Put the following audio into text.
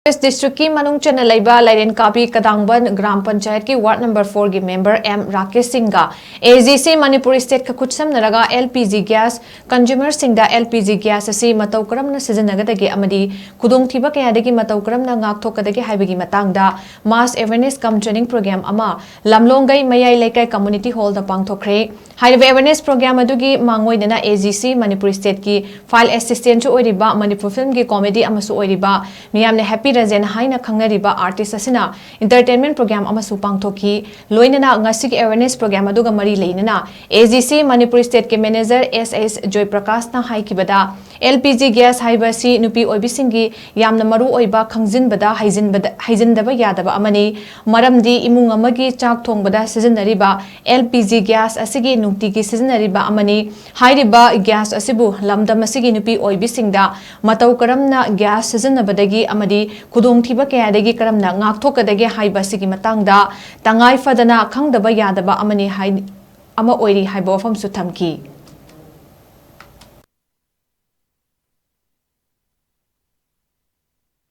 इस डिस्ट्रिक्ट की मनुंग चन्ना LEIBA LAIRENKABI KADANGBAND ग्राम पंचायत की वार्ड नंबर 4 की मेंबर एम राकेश सिंह का AGC Manipur state KHUTSAMNARAGA LPG gas consumer Singh LPG gas असी मतौ करमना सिजिन्नागदगे अमदी खुदोंगथिबा कयादगी मतौ करमना NGAKTHOKKADAGE हाइबगी मतांगदा mass awareness cum training program अमा लमलोंगई मयाई लेकाई कम्युनिटी हॉल दा पांगथोखरे हाइबे अवेयरनेस प्रोग्राम अदुगी मांगोइदना AGC मणिपुर स्टेट की फाइल असिस्टेंट ओइरिबा मणिपुर फिल्म की कॉमेडी अमसु ओइरिबा मियामने हैप्पी रजेन हाइना खंगनरिबा आर्टिस्ट असिना एंटरटेनमेंट प्रोग्राम अमसु पांगथोखी लोइनना ngasi अवेयरनेस प्रोग्राम अदुगा मरी लेनना AGC मणिपुर स्टेट के मैनेजर SS जॉय प्रकाश ना हाइकिबदा LPG गैस हाइबासी नुपी ओइबिसिंगी यामना मरु ओइबा खंगजिनबदा हाइजिनदबा यादबा अमनी मरमदी इमुंग अमगी चाक थोंगबदा सिजिनरिबा LPG गैस असिगी नुक्तिगी सिजिनरिबा अमनी हाइरिबा गैस असिबु लमदम असिगी नुपी ओइबिसिंगदा मतौ करमना गैस सिजिनबदगी अमदी खुदोंथिबा कयादगी करमना NGAKTHOKKADAGE हाइबासिगी मतांगदा तंगाई फदना खंगदबा यादबा अमनी हाइ अमा ओइरी हाइबा वफमसु थमकी।